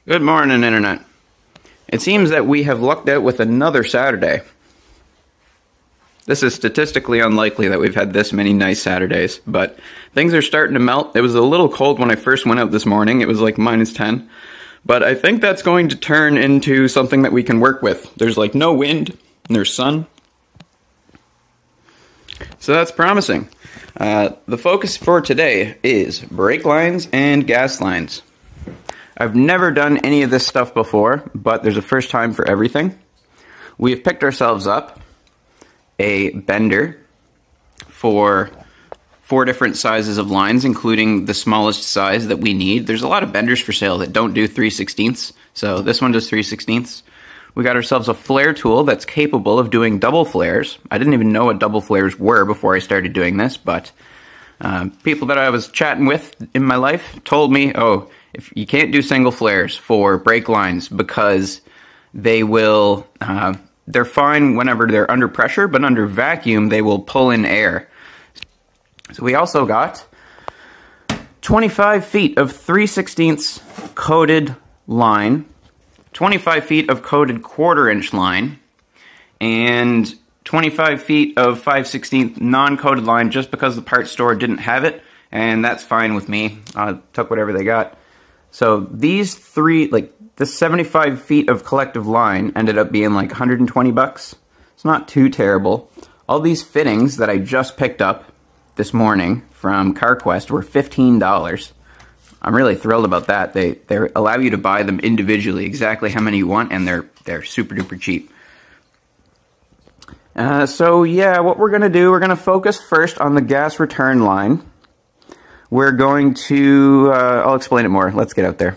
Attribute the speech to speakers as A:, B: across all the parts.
A: Good morning, Internet. It seems that we have lucked out with another Saturday. This is statistically unlikely that we've had this many nice Saturdays, but things are starting to melt. It was a little cold when I first went out this morning. It was like -10. But I think that's going to turn into something that we can work with. There's like no wind, and there's sun. So that's promising. The focus for today is brake lines and gas lines. I've never done any of this stuff before, but there's a first time for everything. We've picked ourselves up a bender for 4 different sizes of lines, including the smallest size that we need. There's a lot of benders for sale that don't do 3/16ths, so this one does 3/16ths. We got ourselves a flare tool that's capable of doing double flares. I didn't even know what double flares were before I started doing this, but people that I was chatting with in my life told me, oh, if you can't do single flares for brake lines because they will, they're fine whenever they're under pressure, but under vacuum they will pull in air. So we also got 25 feet of 3/16ths coated line, 25 feet of coated 1/4-inch line, and 25 feet of 5/16 non-coated line just because the parts store didn't have it, and that's fine with me. I took whatever they got. So these 3, like this 75 feet of collective line ended up being like 120 bucks. It's not too terrible. All these fittings that I just picked up this morning from CarQuest were $15. I'm really thrilled about that. They allow you to buy them individually, exactly how many you want, and they're super duper cheap. So yeah, what we're gonna do, we're gonna focus first on the gas return line. We're going to, I'll explain it more. Let's get out there.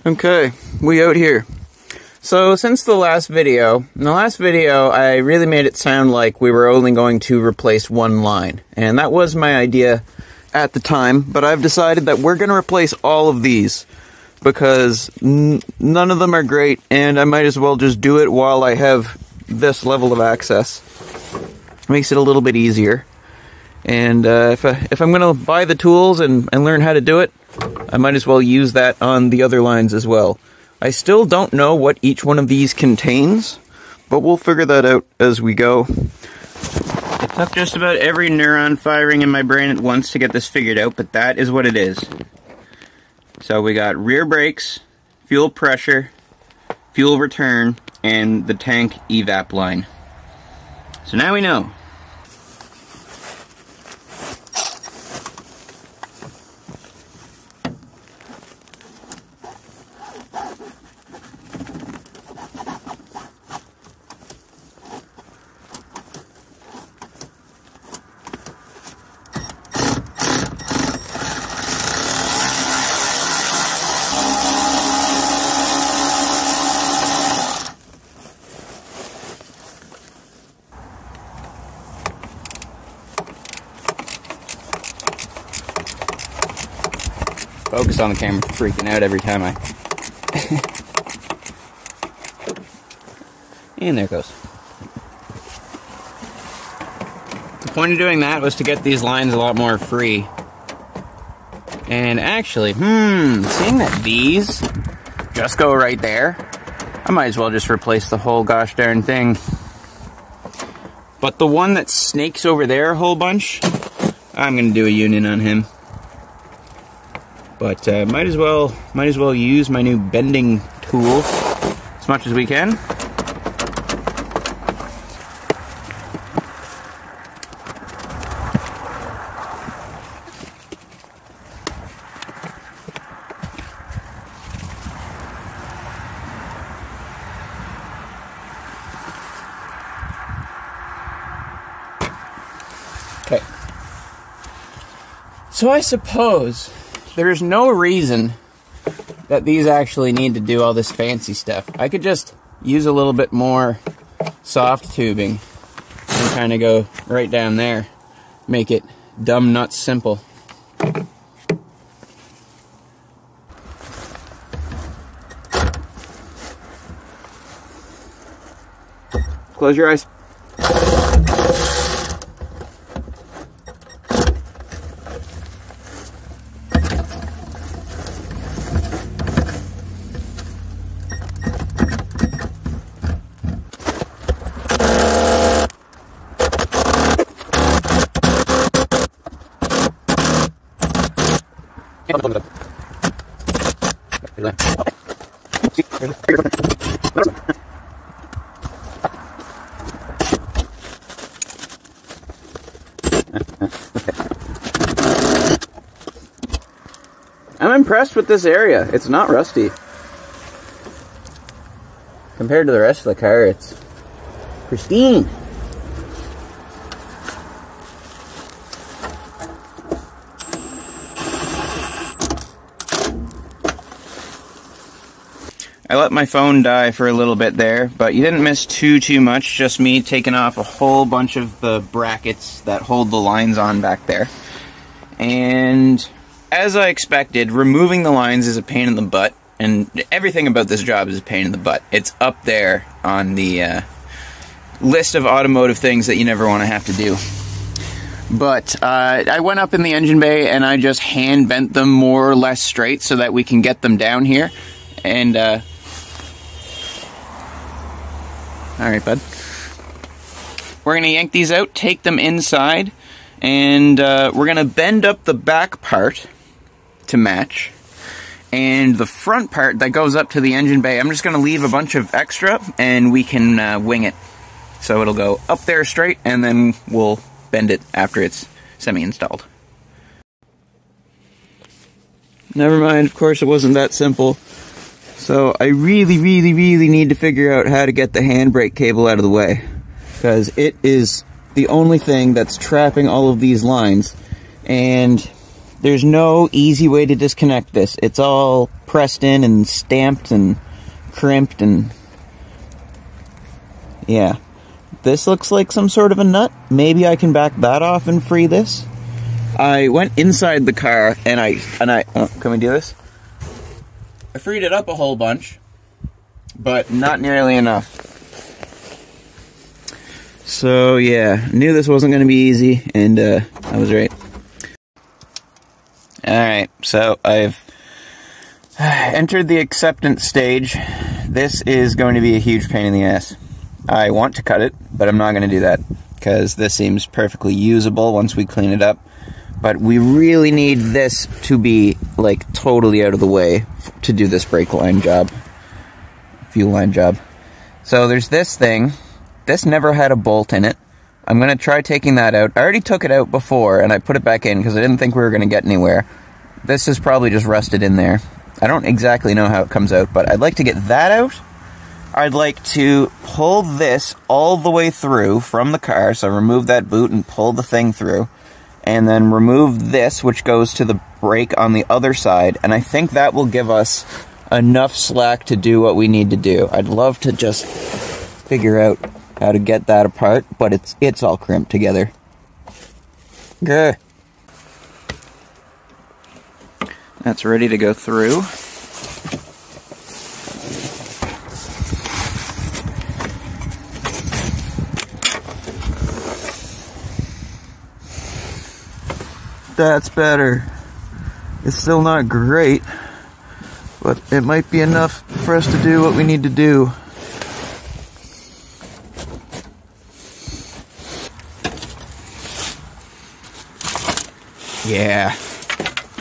A: Okay, we out here. So since the last video, in the last video I really made it sound like we were only going to replace one line. And that was my idea at the time, but I've decided that we're going to replace all of these because none of them are great, and I might as well just do it while I have this level of access. Makes it a little bit easier. And if I'm going to buy the tools and learn how to do it, I might as well use that on the other lines as well. I still don't know what each one of these contains, but we'll figure that out as we go. It took just about every neuron firing in my brain at once to get this figured out, but that is what it is. So we got rear brakes, fuel pressure, fuel return, and the tank evap line. So now we know. Focus on the camera, freaking out every time I... And there it goes. The point of doing that was to get these lines a lot more free. And actually, seeing that these just go right there, I might as well just replace the whole gosh darn thing. But the one that snakes over there a whole bunch, I'm gonna do a union on him. But might as well use my new bending tool as much as we can. Okay. So I suppose there's no reason that these actually need to do all this fancy stuff. I could just use a little bit more soft tubing and kind of go right down there. Make it dumb nuts simple. Close your eyes. I'm impressed with this area. It's not rusty. Compared to the rest of the car, it's pristine. I let my phone die for a little bit there, but you didn't miss too much, just me taking off a whole bunch of the brackets that hold the lines on back there. And as I expected, removing the lines is a pain in the butt, and everything about this job is a pain in the butt. It's up there on the list of automotive things that you never want to have to do. But I went up in the engine bay and I just hand bent them more or less straight so that we can get them down here. And alright, bud. We're going to yank these out, take them inside, and we're going to bend up the back part to match. And the front part that goes up to the engine bay, I'm just going to leave a bunch of extra, and we can wing it. So it'll go up there straight, and then we'll bend it after it's semi-installed. Never mind, of course it wasn't that simple. So I really need to figure out how to get the handbrake cable out of the way, because it is the only thing that's trapping all of these lines, and there's no easy way to disconnect this. It's all pressed in and stamped and crimped, and yeah. This looks like some sort of a nut. Maybe I can back that off and free this. I went inside the car and I can we do this? I freed it up a whole bunch, but not nearly enough. So yeah, knew this wasn't going to be easy, and I was right. Alright, so I've entered the acceptance stage. This is going to be a huge pain in the ass. I want to cut it, but I'm not going to do that, because this seems perfectly usable once we clean it up. But we really need this to be, like, totally out of the way to do this brake line job. Fuel line job. So there's this thing. This never had a bolt in it. I'm going to try taking that out. I already took it out before, and I put it back in because I didn't think we were going to get anywhere. This is probably just rusted in there. I don't exactly know how it comes out, but I'd like to get that out. I'd like to pull this all the way through from the car, so remove that boot and pull the thing through. And then remove this, which goes to the brake on the other side, and I think that will give us enough slack to do what we need to do. I'd love to just figure out how to get that apart, but it's all crimped together. Good. That's ready to go through. That's better. It's still not great, but it might be enough for us to do what we need to do. Yeah.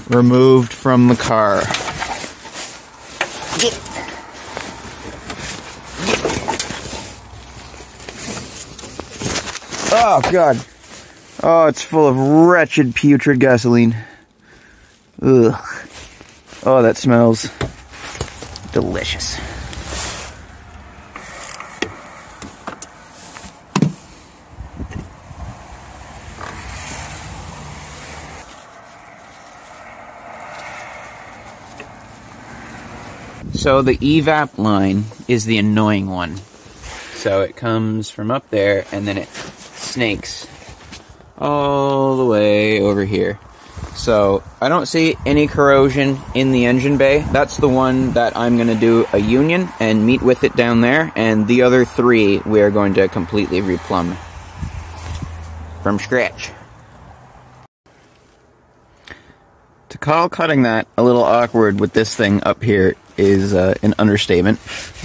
A: Removed from the car. Oh, God. Oh, it's full of wretched, putrid gasoline. Ugh. Oh, that smells delicious. So the Evap line is the annoying one. So it comes from up there and then it snakes all the way over here. So I don't see any corrosion in the engine bay. That's the one that I'm going to do a union and meet with it down there, and the other 3 we are going to completely replumb from scratch. To call cutting that a little awkward with this thing up here is an understatement,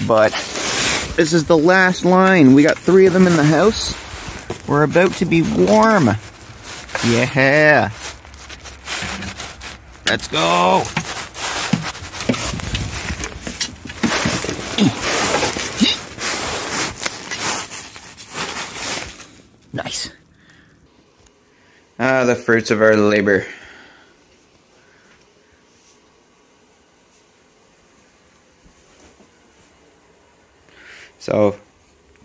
A: but this is the last line. We got 3 of them in the house. We're about to be warm. Yeah. Let's go. Nice. Ah, the fruits of our labor. So,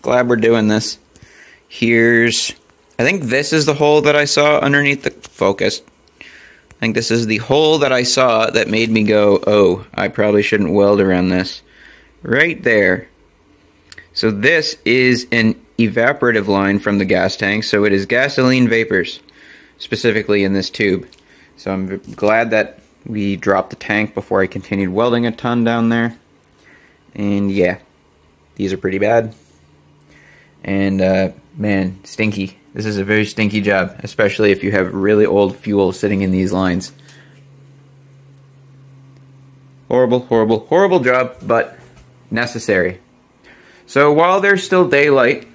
A: glad we're doing this. I think this is the hole that I saw underneath the focus. I think this is the hole that I saw that made me go, oh, I probably shouldn't weld around this. Right there. So this is an evaporative line from the gas tank, so it is gasoline vapors, specifically in this tube. So I'm glad that we dropped the tank before I continued welding a ton down there. And yeah, these are pretty bad. And man, stinky. This is a very stinky job, especially if you have really old fuel sitting in these lines. Horrible, horrible, horrible job, but necessary. So while there's still daylight,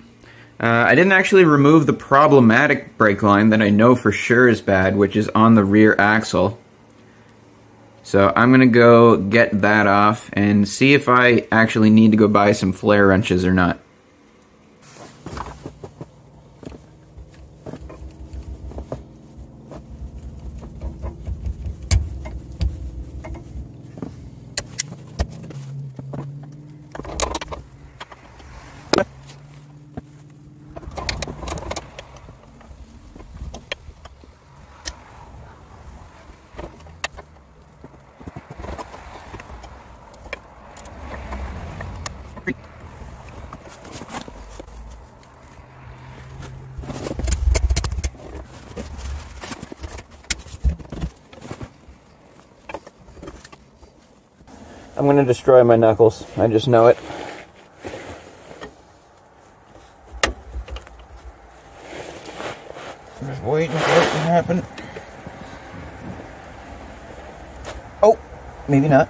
A: I didn't actually remove the problematic brake line that I know for sure is bad, which is on the rear axle. So I'm going to go get that off and see if I actually need to go buy some flare wrenches or not. I'm going to destroy my knuckles. I just know it. Just waiting for it to happen. Oh, maybe not.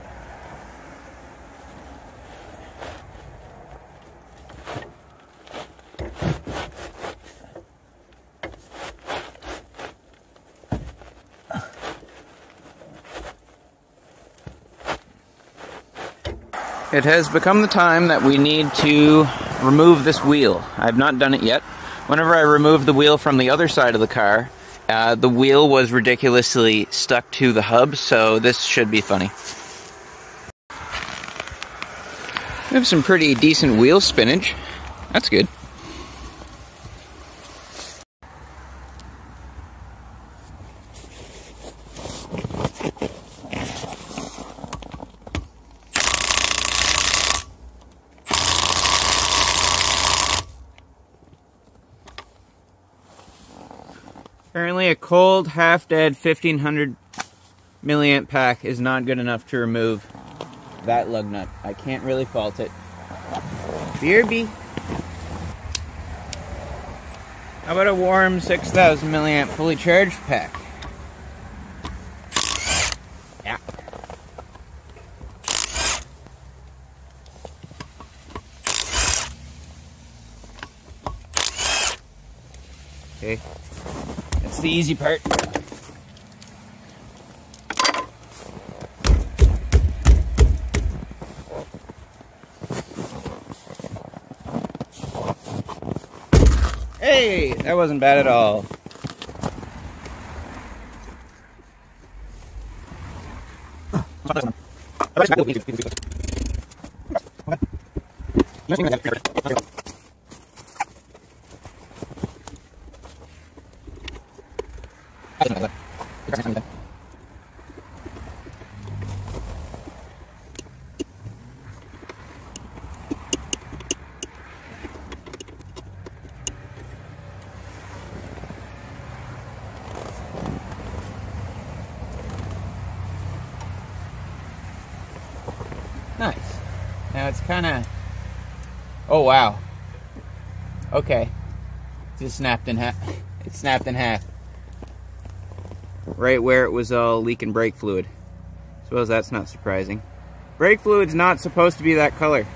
A: It has become the time that we need to remove this wheel. I've not done it yet. Whenever I removed the wheel from the other side of the car, the wheel was ridiculously stuck to the hub, so this should be funny. We have some pretty decent wheel spinach. That's good. Apparently a cold, half-dead 1500 milliamp pack is not good enough to remove that lug nut. I can't really fault it. BRB. How about a warm 6000 milliamp fully charged pack? Yeah. Okay. That's the easy part. Hey, that wasn't bad at all.
B: Nice. Now it's kind of... Oh, wow. Okay. Just snapped in half. It snapped in half. Right where it was all leaking brake fluid. Suppose that's not surprising. Brake fluid's not supposed to be that color.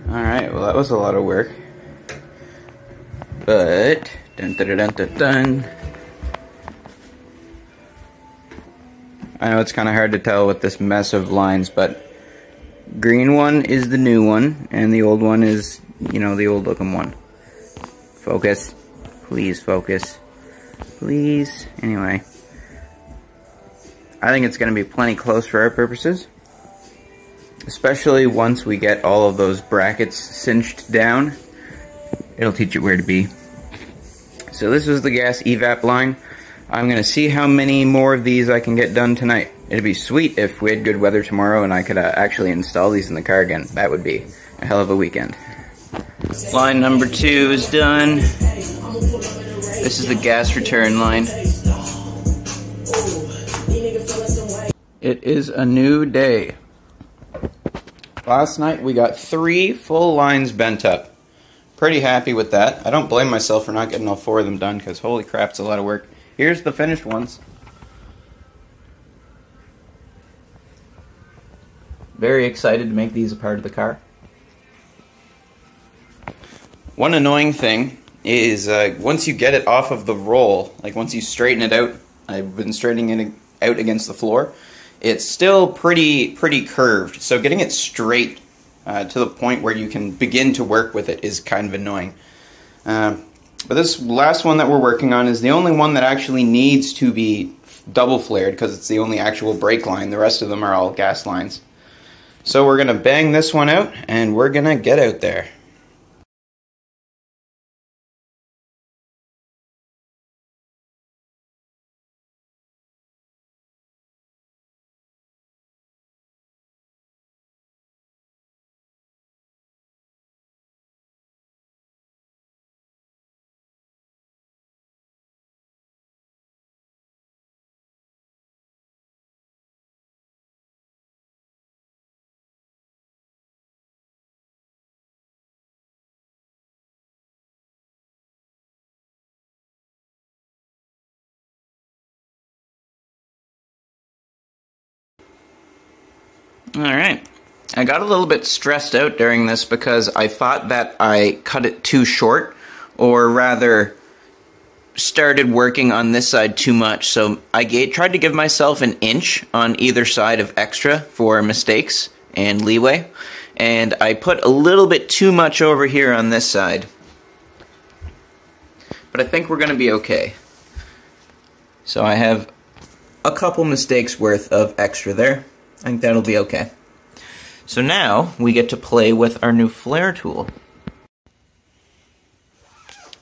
B: Alright, well that was a lot of work. But, dun dun dun dun dun. I know it's kind of hard to tell with this mess of lines, but green one is the new one, and the old one is, you know, the old looking one. Focus. Please focus. Please. Anyway. I think it's going to be plenty close for our purposes. Especially once we get all of those brackets cinched down. It'll teach you where to be. So this is the gas evap line. I'm going to see how many more of these I can get done tonight. It'd be sweet if we had good weather tomorrow and I could actually install these in the car again. That would be a hell of a weekend. Line number 2 is done. This is the gas return line. It is a new day. Last night we got 3 full lines bent up. Pretty happy with that. I don't blame myself for not getting all 4 of them done because holy crap, it's a lot of work. Here's the finished ones. Very excited to make these a part of the car. One annoying thing is once you get it off of the roll, like once you straighten it out, I've been straightening it out against the floor, it's still pretty curved. So getting it straight to the point where you can begin to work with it is kind of annoying. But this last one that we're working on is the only one that actually needs to be double flared because it's the only actual brake line. The rest of them are all gas lines. So we're going to bang this one out and we're going to get out there. Alright, I got a little bit stressed out during this because I thought that I cut it too short, or rather started working on this side too much, so I tried to give myself an inch on either side of extra for mistakes and leeway, and I put a little bit too much over here on this side. But I think we're going to be okay. So I have a couple mistakes worth of extra there. I think that'll be okay. So now we get to play with our new flare tool.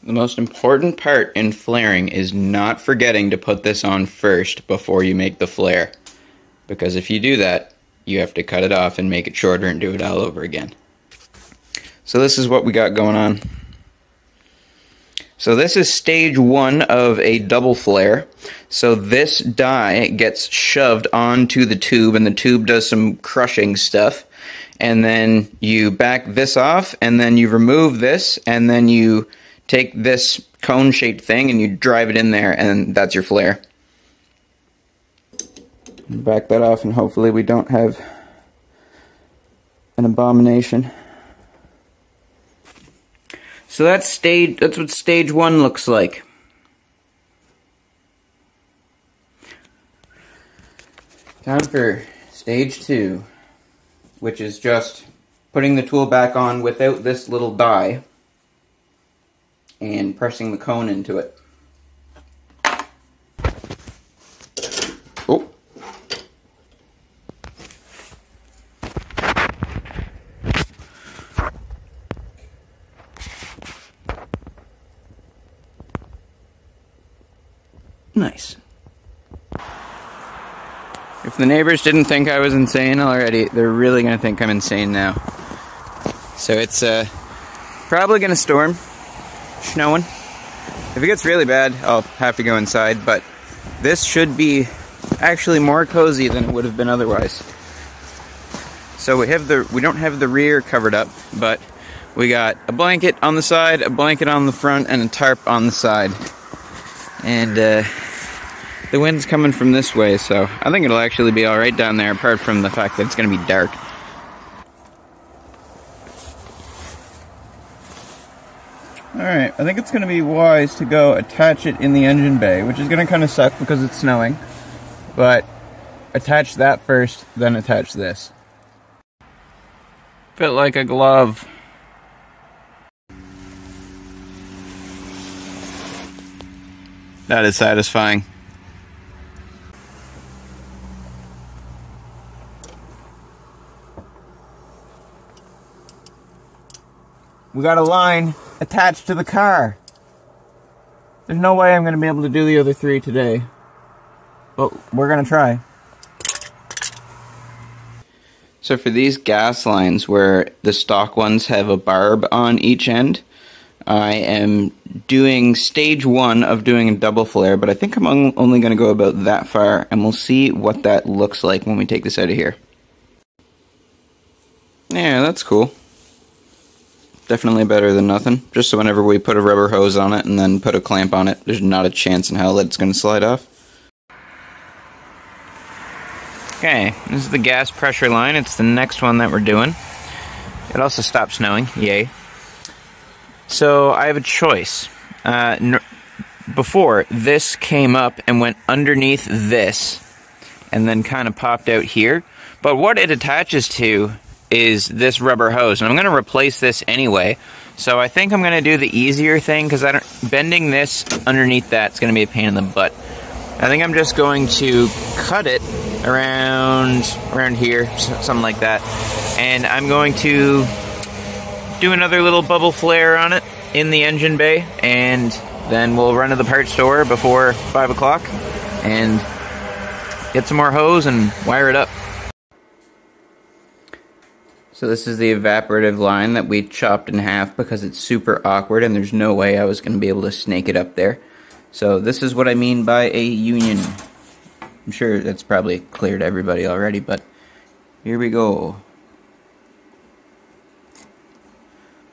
A: The most important part in flaring is not forgetting to put this on first before you make the flare. Because if you do that, you have to cut it off and make it shorter and do it all over again. So this is what we got going on. So this is stage 1 of a double flare. So this die gets shoved onto the tube, and the tube does some crushing stuff. And then you back this off, and then you remove this, and then you take this cone-shaped thing and you drive it in there, and that's your flare. Back that off, and hopefully we don't have an abomination. So that's what stage 1 looks like. Time for stage 2, which is just putting the tool back on without this little die and pressing the cone into it. Oh. Nice. If the neighbors didn't think I was insane already, they're really going to think I'm insane now. So it's probably going to storm, snowing. If it gets really bad, I'll have to go inside, but this should be actually more cozy than it would have been otherwise. So we don't have the rear covered up, but we got a blanket on the side, a blanket on the front, and a tarp on the side. And the wind's coming from this way, so I think it'll actually be alright down there, apart from the fact that it's going to be dark. Alright, I think it's going to be wise to go attach it in the engine bay, which is going to kind of suck because it's snowing. But attach that first, then attach this. Fit like a glove. That is satisfying. We got a line attached to the car. There's no way I'm going to be able to do the other 3 today. But we're going to try. So for these gas lines where the stock ones have a barb on each end, I am doing stage 1 of doing a double flare, but I think I'm only going to go about that far, and we'll see what that looks like when we take this out of here. Yeah, that's cool. Definitely better than nothing. Just so whenever we put a rubber hose on it and then put a clamp on it, there's not a chance in hell that it's going to slide off. Okay, this is the gas pressure line. It's the next one that we're doing. It also stopped snowing, yay. So I have a choice. Before, this came up and went underneath this, and then kind of popped out here. But what it attaches to is this rubber hose, and I'm going to replace this anyway. So I think I'm going to do the easier thing, because bending this underneath that's going to be a pain in the butt. I think I'm just going to cut it around here, something like that, and I'm going to do another little bubble flare on it in the engine bay, and then we'll run to the parts store before 5 o'clock and get some more hose and wire it up. So this is the evaporative line that we chopped in half because it's super awkward and there's no way I was going to be able to snake it up there. So this is what I mean by a union. I'm sure that's probably clear to everybody already, but here we go.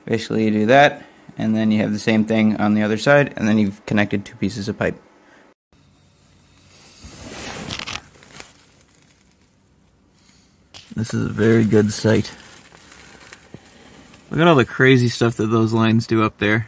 A: Basically you do that, and then you have the same thing on the other side, and then you've connected 2 pieces of pipe. This is a very good sight. Look at all the crazy stuff that those lines do up there.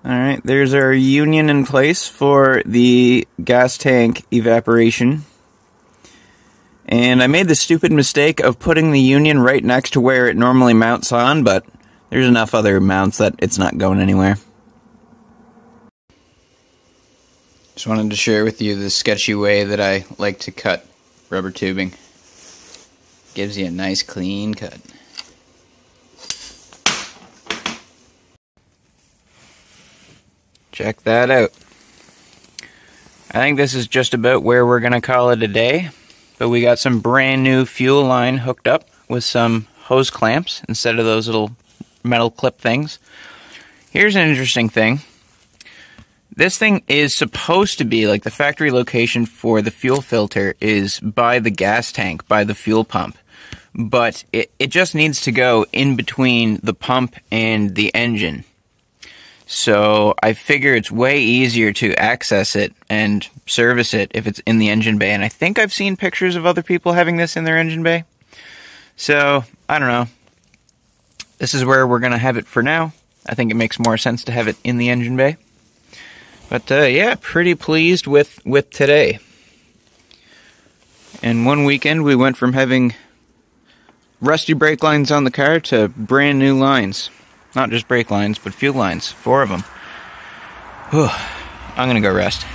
A: Alright, there's our union in place for the gas tank evaporation. And I made the stupid mistake of putting the union right next to where it normally mounts on, but there's enough other mounts that it's not going anywhere. Just wanted to share with you the sketchy way that I like to cut rubber tubing. Gives you a nice clean cut. Check that out. I think this is just about where we're going to call it a day. But we got some brand new fuel line hooked up with some hose clamps instead of those little metal clip things. Here's an interesting thing. This thing is supposed to be, like, the factory location for the fuel filter is by the gas tank, by the fuel pump. But it just needs to go in between the pump and the engine. So I figure it's way easier to access it and service it if it's in the engine bay. And I think I've seen pictures of other people having this in their engine bay. So, I don't know. This is where we're going to have it for now. I think it makes more sense to have it in the engine bay. But, yeah, pretty pleased with today. And one weekend we went from having rusty brake lines on the car to brand new lines. Not just brake lines, but fuel lines. 4 of them. Whew. I'm gonna go rest.